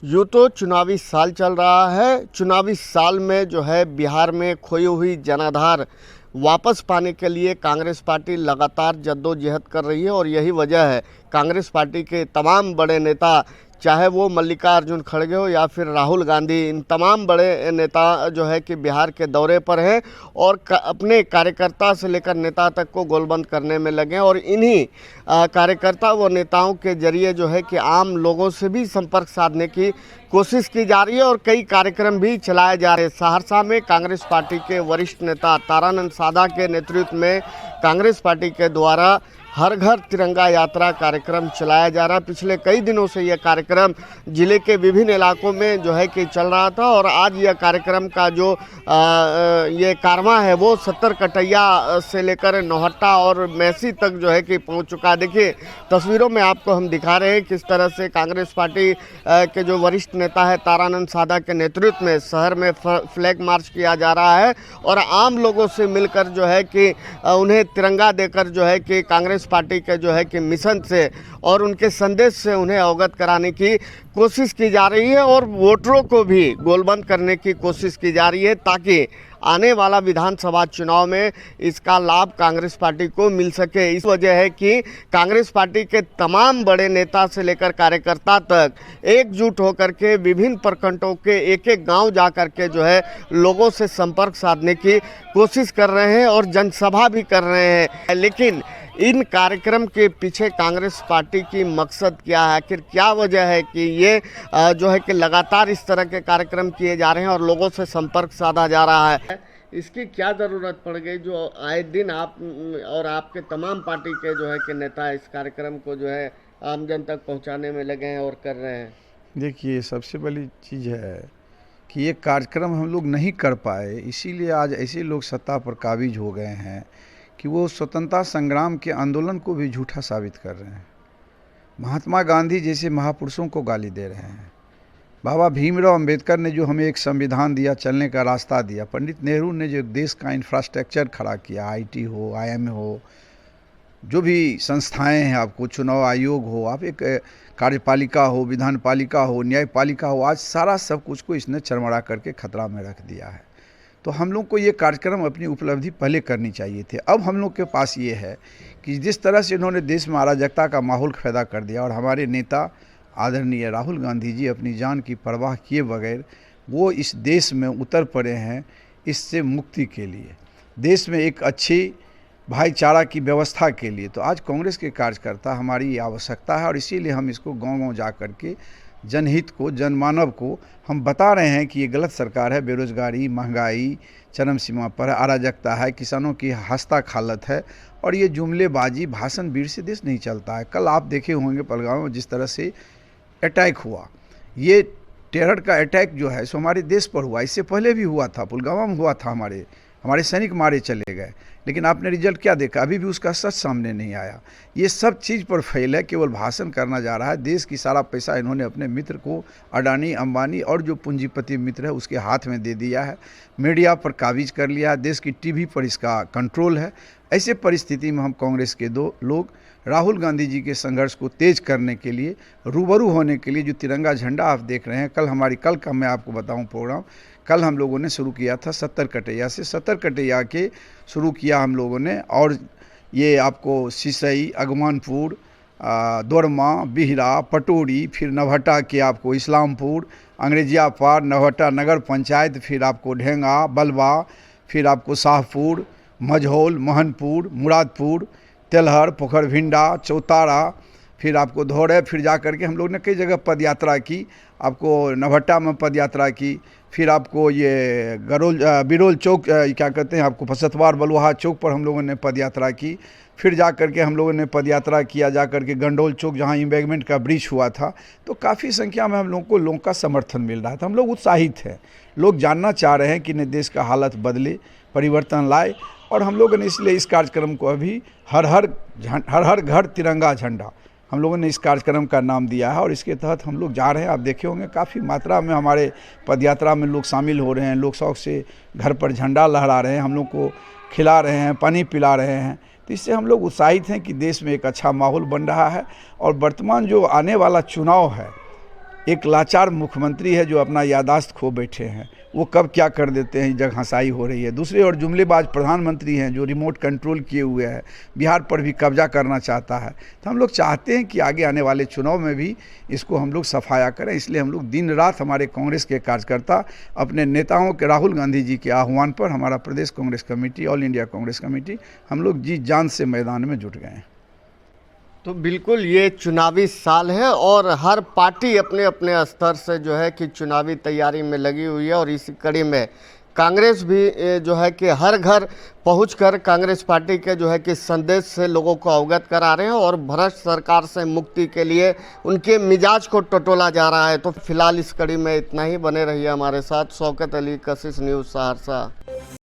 यूँ तो चुनावी साल चल रहा है। चुनावी साल में जो है बिहार में खोई हुई जनाधार वापस पाने के लिए कांग्रेस पार्टी लगातार जद्दोजहद कर रही है और यही वजह है कांग्रेस पार्टी के तमाम बड़े नेता, चाहे वो मल्लिकार्जुन खड़गे हो या फिर राहुल गांधी, इन तमाम बड़े नेता जो है कि बिहार के दौरे पर हैं और अपने कार्यकर्ता से लेकर नेता तक को गोलबंद करने में लगे हैं। और इन्हीं कार्यकर्ता व नेताओं के जरिए जो है कि आम लोगों से भी संपर्क साधने की कोशिश की जा रही है और कई कार्यक्रम भी चलाए जा रहे हैं। सहरसा में कांग्रेस पार्टी के वरिष्ठ नेता तारानंद सादा के नेतृत्व में कांग्रेस पार्टी के द्वारा हर घर तिरंगा यात्रा कार्यक्रम चलाया जा रहा है। पिछले कई दिनों से यह कार्यक्रम जिले के विभिन्न इलाकों में जो है कि चल रहा था और आज यह कार्यक्रम का जो ये कारवां है वो 70 कटैया से लेकर नौहट्टा और मैसी तक जो है कि पहुंच चुका है। देखिए तस्वीरों में आपको हम दिखा रहे हैं किस तरह से कांग्रेस पार्टी के जो वरिष्ठ नेता है तारानंद सादा के नेतृत्व में शहर में फ्लैग मार्च किया जा रहा है और आम लोगों से मिलकर जो है कि उन्हें तिरंगा देकर जो है कि कांग्रेस पार्टी के जो है कि मिशन से और उनके संदेश से उन्हें अवगत कराने की कोशिश की जा रही है और वोटरों को भी गोलबंद करने की कोशिश की जा रही है ताकि आने वाला विधानसभा चुनाव में इसका लाभ कांग्रेस पार्टी को मिल सके। इस वजह है कि कांग्रेस पार्टी के तमाम बड़े नेता से लेकर कार्यकर्ता तक एकजुट होकर के विभिन्न प्रखंडों के एक एक गांव जा कर के जो है लोगों से संपर्क साधने की कोशिश कर रहे हैं और जनसभा भी कर रहे हैं। लेकिन इन कार्यक्रम के पीछे कांग्रेस पार्टी की मकसद क्या है, आखिर क्या वजह है कि ये जो है कि लगातार इस तरह के कार्यक्रम किए जा रहे हैं और लोगों से संपर्क साधा जा रहा है, इसकी क्या ज़रूरत पड़ गई जो आए दिन आप और आपके तमाम पार्टी के जो है कि नेता इस कार्यक्रम को जो है आम जन तक पहुंचाने में लगे हैं और कर रहे हैं? देखिए, सबसे बड़ी चीज़ है कि ये कार्यक्रम हम लोग नहीं कर पाए, इसीलिए आज ऐसे लोग सत्ता पर काबिज हो गए हैं कि वो स्वतंत्रता संग्राम के आंदोलन को भी झूठा साबित कर रहे हैं। महात्मा गांधी जैसे महापुरुषों को गाली दे रहे हैं। बाबा भीमराव अंबेडकर ने जो हमें एक संविधान दिया, चलने का रास्ता दिया, पंडित नेहरू ने जो देश का इंफ्रास्ट्रक्चर खड़ा किया, आईटी हो, आईएमए हो, जो भी संस्थाएं हैं, आपको चुनाव आयोग हो, आप एक कार्यपालिका हो, विधान पालिका हो, न्यायपालिका हो, आज सारा सब कुछ को इसने चरमरा करके खतरा में रख दिया है। तो हम लोग को ये कार्यक्रम अपनी उपलब्धि पहले करनी चाहिए थे। अब हम लोग के पास ये है कि जिस तरह से इन्होंने देश में अराजकता का माहौल पैदा कर दिया और हमारे नेता आदरणीय राहुल गांधी जी अपनी जान की परवाह किए बगैर वो इस देश में उतर पड़े हैं इससे मुक्ति के लिए, देश में एक अच्छी भाईचारा की व्यवस्था के लिए। तो आज कांग्रेस के कार्यकर्ता हमारी आवश्यकता है और इसीलिए हम इसको गांव-गांव जा कर के जनहित को, जनमानव को हम बता रहे हैं कि ये गलत सरकार है, बेरोजगारी, महंगाई चरम सीमा पर है, अराजकता है, किसानों की हस्ता खालत है और ये जुमलेबाजी भाषण वीर से देश नहीं चलता है। कल आप देखे होंगे पहलगाम में जिस तरह से अटैक हुआ, ये टेरर का अटैक जो है सो हमारे देश पर हुआ, इससे पहले भी हुआ था, पुलवामा में हुआ था, हमारे सैनिक मारे चले गए, लेकिन आपने रिजल्ट क्या देखा? अभी भी उसका सच सामने नहीं आया। ये सब चीज़ पर फेल है, केवल भाषण करना जा रहा है। देश की सारा पैसा इन्होंने अपने मित्र को, अडानी, अंबानी और जो पूंजीपति मित्र है उसके हाथ में दे दिया है, मीडिया पर काबिज कर लिया है, देश की टीवी पर इसका कंट्रोल है। ऐसे परिस्थिति में हम कांग्रेस के दो लोग राहुल गांधी जी के संघर्ष को तेज करने के लिए, रूबरू होने के लिए, जो तिरंगा झंडा आप देख रहे हैं, कल का मैं आपको बताऊं प्रोग्राम, कल हम लोगों ने शुरू किया था 70 कटैया से, 70 कटैया के शुरू किया हम लोगों ने और ये आपको सिसई, अगमानपुर, दोरमा, बिहरा, पटोरी, फिर नवहट्टा के आपको इस्लामपुर, अंग्रेजिया पार, नवहट्टा नगर पंचायत, फिर आपको ढेंगा, बलवा, फिर आपको शाहपुर, मझौल, महनपुर, मुरादपुर, तेलहर, पोखरभिंडा, चौतारा, फिर आपको धौरे, फिर जा कर के हम लोग ने कई जगह पद यात्रा की, आपको नवहट्टा में पद यात्रा की, फिर आपको ये बिरोल चौक क्या कहते हैं, आपको फसतवार बलुहा चौक पर हम लोगों ने पद यात्रा की, फिर जा कर के हम लोगों ने पद यात्रा किया जा कर के गंडोल चौक जहाँ इम्बैगमेंट का ब्रिज हुआ था। तो काफ़ी संख्या में हम लोगों का समर्थन मिल रहा था। हम लोग उत्साहित हैं, लोग जानना चाह रहे हैं कि नहीं देश का हालत बदले, परिवर्तन लाए और हम लोगों ने इसलिए इस कार्यक्रम को अभी हर हर घर तिरंगा झंडा हम लोगों ने इस कार्यक्रम का नाम दिया है और इसके तहत हम लोग जा रहे हैं। आप देखे होंगे काफ़ी मात्रा में हमारे पदयात्रा में लोग शामिल हो रहे हैं, लोग शौक से घर पर झंडा लहरा रहे हैं, हम लोग को खिला रहे हैं, पानी पिला रहे हैं। तो इससे हम लोग उत्साहित हैं कि देश में एक अच्छा माहौल बन रहा है और वर्तमान जो आने वाला चुनाव है एक लाचार मुख्यमंत्री है जो अपना यादाश्त खो बैठे हैं, वो कब क्या कर देते हैं, जग हंसाई हो रही है। दूसरी ओर जुमलेबाज प्रधानमंत्री हैं जो रिमोट कंट्रोल किए हुए हैं, बिहार पर भी कब्जा करना चाहता है। तो हम लोग चाहते हैं कि आगे आने वाले चुनाव में भी इसको हम लोग सफाया करें। इसलिए हम लोग दिन रात हमारे कांग्रेस के कार्यकर्ता अपने नेताओं के, राहुल गांधी जी के आह्वान पर, हमारा प्रदेश Congress committee, all India Congress committee, हम लोग जी जान से मैदान में जुट गए हैं। तो बिल्कुल ये चुनावी साल है और हर पार्टी अपने अपने स्तर से जो है कि चुनावी तैयारी में लगी हुई है, और इसी कड़ी में कांग्रेस भी जो है कि हर घर पहुंचकर कांग्रेस पार्टी के जो है कि संदेश से लोगों को अवगत करा रहे हैं और भ्रष्ट सरकार से मुक्ति के लिए उनके मिजाज को टटोला जा रहा है। तो फिलहाल इस कड़ी में इतना ही। बने रहिए हमारे साथ। शौकत अली, कशिश न्यूज़, सहरसा।